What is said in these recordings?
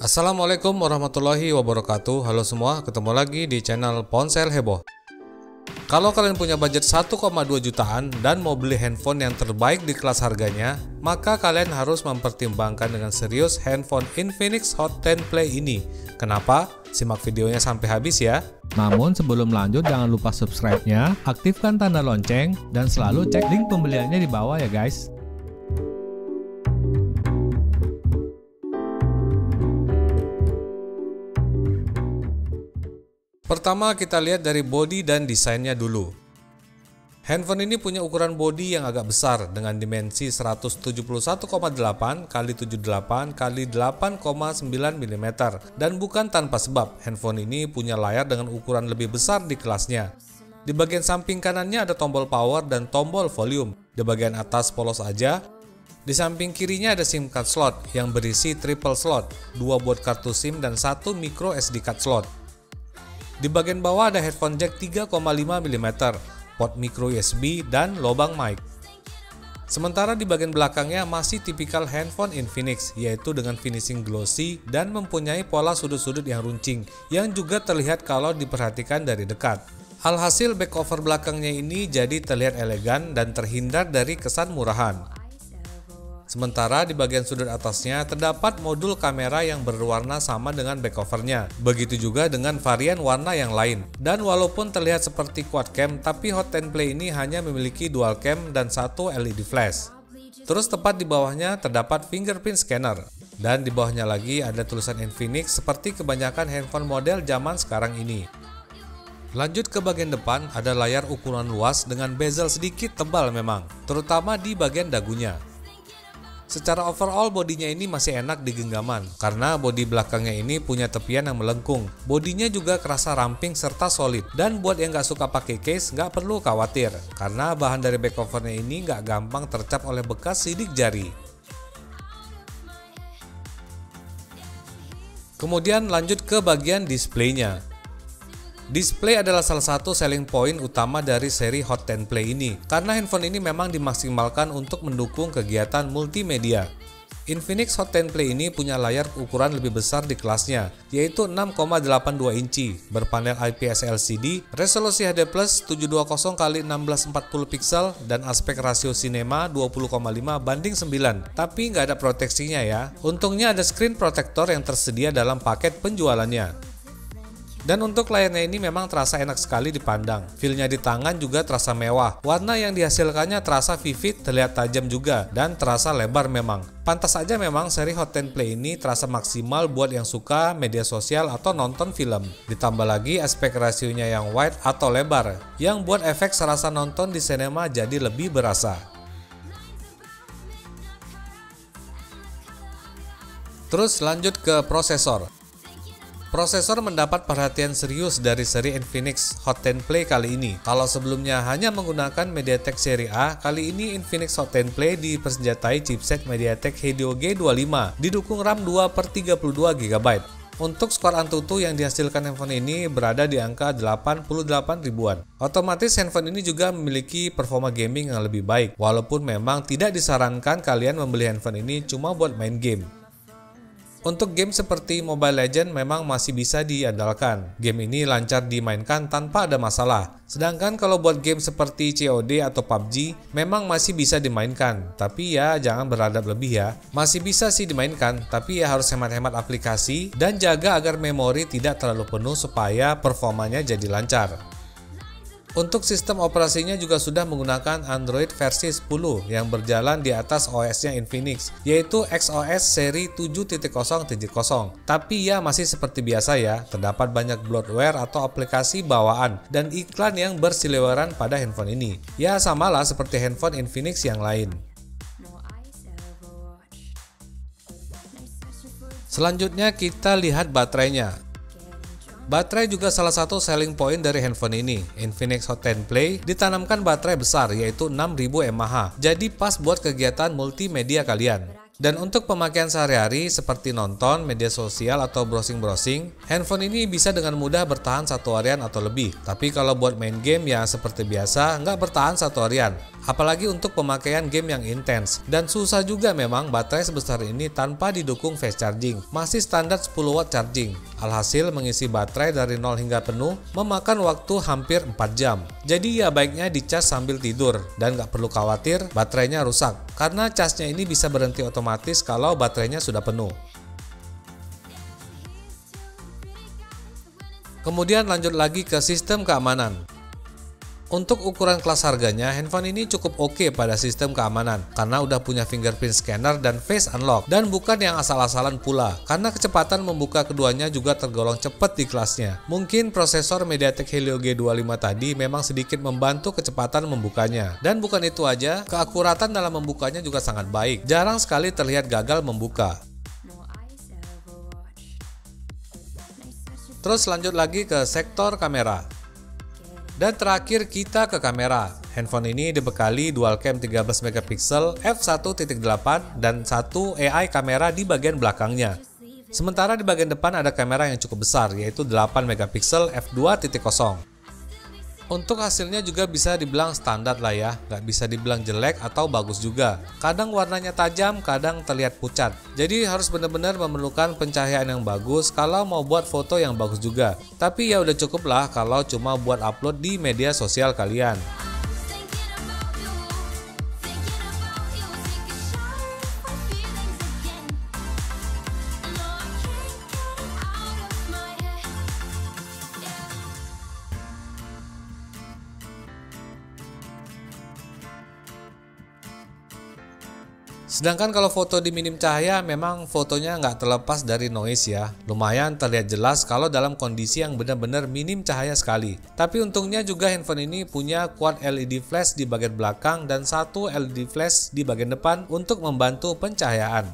Assalamualaikum warahmatullahi wabarakatuh. Halo semua, ketemu lagi di channel Ponsel Heboh. Kalau kalian punya budget 1,2 jutaan dan mau beli handphone yang terbaik di kelas harganya, maka kalian harus mempertimbangkan dengan serius handphone Infinix Hot 10 Play ini. Kenapa? Simak videonya sampai habis ya. Namun sebelum lanjut jangan lupa subscribe-nya, aktifkan tanda lonceng, dan selalu cek link pembeliannya di bawah ya guys. Pertama kita lihat dari bodi dan desainnya dulu. Handphone ini punya ukuran bodi yang agak besar dengan dimensi 171,8 x 78 x 8,9 mm dan bukan tanpa sebab. Handphone ini punya layar dengan ukuran lebih besar di kelasnya. Di bagian samping kanannya ada tombol power dan tombol volume. Di bagian atas polos aja. Di samping kirinya ada SIM card slot yang berisi triple slot, 2 buat kartu SIM dan 1 micro SD card slot. Di bagian bawah ada headphone jack 3,5 mm, port micro USB, dan lubang mic. Sementara di bagian belakangnya masih tipikal handphone Infinix, yaitu dengan finishing glossy dan mempunyai pola sudut-sudut yang runcing, yang juga terlihat kalau diperhatikan dari dekat. Alhasil back cover belakangnya ini jadi terlihat elegan dan terhindar dari kesan murahan. Sementara di bagian sudut atasnya terdapat modul kamera yang berwarna sama dengan back covernya. Begitu juga dengan varian warna yang lain. Dan walaupun terlihat seperti quad cam, tapi Hot 10 Play ini hanya memiliki dual cam dan 1 LED flash. Terus tepat di bawahnya terdapat fingerprint scanner. Dan di bawahnya lagi ada tulisan Infinix seperti kebanyakan handphone model zaman sekarang ini. Lanjut ke bagian depan, ada layar ukuran luas dengan bezel sedikit tebal memang, terutama di bagian dagunya. Secara overall bodinya ini masih enak di genggaman karena bodi belakangnya ini punya tepian yang melengkung. Bodinya juga kerasa ramping serta solid. Dan buat yang nggak suka pakai case nggak perlu khawatir karena bahan dari back covernya ini nggak gampang tercap oleh bekas sidik jari. Kemudian lanjut ke bagian displaynya. Display adalah salah satu selling point utama dari seri Hot 10 Play ini, karena handphone ini memang dimaksimalkan untuk mendukung kegiatan multimedia. Infinix Hot 10 Play ini punya layar ukuran lebih besar di kelasnya, yaitu 6,82 inci, berpanel IPS LCD, resolusi HD+, 720x1640 pixel, dan aspek rasio sinema 20,5:9, tapi nggak ada proteksinya ya. Untungnya ada screen protector yang tersedia dalam paket penjualannya. Dan untuk layarnya ini memang terasa enak sekali dipandang. Feel-nya di tangan juga terasa mewah. Warna yang dihasilkannya terasa vivid, terlihat tajam juga, dan terasa lebar memang. Pantas saja memang seri Hot 10 Play ini terasa maksimal buat yang suka media sosial atau nonton film. Ditambah lagi aspek rasionya yang wide atau lebar, yang buat efek serasa nonton di sinema jadi lebih berasa. Terus lanjut ke prosesor. Prosesor mendapat perhatian serius dari seri Infinix Hot 10 Play kali ini. Kalau sebelumnya hanya menggunakan MediaTek seri A, kali ini Infinix Hot 10 Play dipersenjatai chipset MediaTek Helio G25, didukung RAM 2/32 GB. Untuk skor Antutu yang dihasilkan handphone ini berada di angka 88 ribuan. Otomatis handphone ini juga memiliki performa gaming yang lebih baik, walaupun memang tidak disarankan kalian membeli handphone ini cuma buat main game. Untuk game seperti Mobile Legends memang masih bisa diandalkan. Game ini lancar dimainkan tanpa ada masalah. Sedangkan kalau buat game seperti COD atau PUBG memang masih bisa dimainkan. Tapi ya jangan beradab lebih ya. Masih bisa sih dimainkan, tapi ya harus hemat-hemat aplikasi dan jaga agar memori tidak terlalu penuh supaya performanya jadi lancar. Untuk sistem operasinya juga sudah menggunakan Android versi 10 yang berjalan di atas OS-nya Infinix, yaitu XOS seri 7.0.0. Tapi ya masih seperti biasa ya, terdapat banyak bloatware atau aplikasi bawaan dan iklan yang berseliweran pada handphone ini. Ya samalah seperti handphone Infinix yang lain. Selanjutnya kita lihat baterainya. Baterai juga salah satu selling point dari handphone ini. Infinix Hot 10 Play ditanamkan baterai besar yaitu 6000 mAh. Jadi pas buat kegiatan multimedia kalian. Dan untuk pemakaian sehari-hari seperti nonton, media sosial, atau browsing-browsing, handphone ini bisa dengan mudah bertahan 1 harian atau lebih. Tapi kalau buat main game ya seperti biasa, nggak bertahan 1 harian. Apalagi untuk pemakaian game yang intens. Dan susah juga memang baterai sebesar ini tanpa didukung fast charging. Masih standar 10 watt charging. Alhasil mengisi baterai dari 0 hingga penuh memakan waktu hampir 4 jam. Jadi ya baiknya dicas sambil tidur dan nggak perlu khawatir baterainya rusak. Karena casnya ini bisa berhenti otomatis kalau baterainya sudah penuh. Kemudian lanjut lagi ke sistem keamanan. Untuk ukuran kelas harganya, handphone ini cukup oke pada sistem keamanan karena udah punya fingerprint scanner dan face unlock, dan bukan yang asal-asalan pula karena kecepatan membuka keduanya juga tergolong cepat di kelasnya. Mungkin prosesor MediaTek Helio G25 tadi memang sedikit membantu kecepatan membukanya, dan bukan itu aja, keakuratan dalam membukanya juga sangat baik, jarang sekali terlihat gagal membuka. Terus lanjut lagi ke sektor kamera. Dan terakhir kita ke kamera. Handphone ini dibekali dual cam 13 megapiksel f1.8 dan 1 AI kamera di bagian belakangnya. Sementara di bagian depan ada kamera yang cukup besar, yaitu 8 megapiksel f2.0. Untuk hasilnya juga bisa dibilang standar lah ya, nggak bisa dibilang jelek atau bagus juga. Kadang warnanya tajam, kadang terlihat pucat. Jadi harus benar-benar memerlukan pencahayaan yang bagus kalau mau buat foto yang bagus juga. Tapi ya udah cukup lah kalau cuma buat upload di media sosial kalian. Sedangkan kalau foto di minim cahaya memang fotonya nggak terlepas dari noise ya. Lumayan terlihat jelas kalau dalam kondisi yang benar-benar minim cahaya sekali. Tapi untungnya juga handphone ini punya quad LED flash di bagian belakang dan 1 LED flash di bagian depan untuk membantu pencahayaan.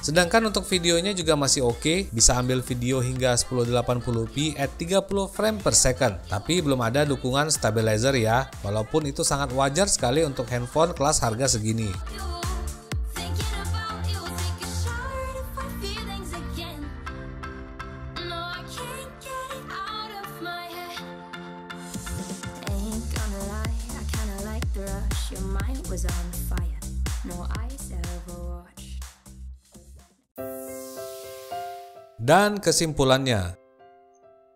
Sedangkan untuk videonya juga masih oke, bisa ambil video hingga 1080p at 30 frame per second. Tapi belum ada dukungan stabilizer ya, walaupun itu sangat wajar sekali untuk handphone kelas harga segini. Dan kesimpulannya,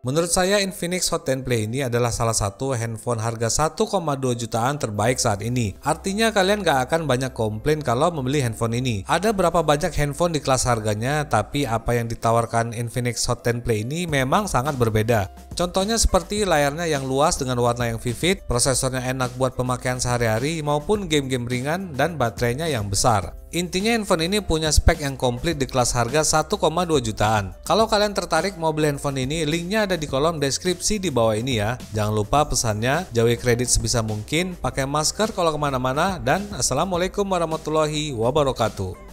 menurut saya Infinix Hot 10 Play ini adalah salah satu handphone harga 1,2 jutaan terbaik saat ini. Artinya kalian gak akan banyak komplain kalau membeli handphone ini. Ada berapa banyak handphone di kelas harganya, tapi apa yang ditawarkan Infinix Hot 10 Play ini memang sangat berbeda. Contohnya seperti layarnya yang luas dengan warna yang vivid, prosesornya enak buat pemakaian sehari-hari maupun game-game ringan, dan baterainya yang besar. Intinya handphone ini punya spek yang komplit di kelas harga 1,2 jutaan. Kalau kalian tertarik mau beli handphone ini, linknya ada di kolom deskripsi di bawah ini ya. Jangan lupa pesannya, jauhi kredit sebisa mungkin, pakai masker kalau kemana-mana, dan assalamualaikum warahmatullahi wabarakatuh.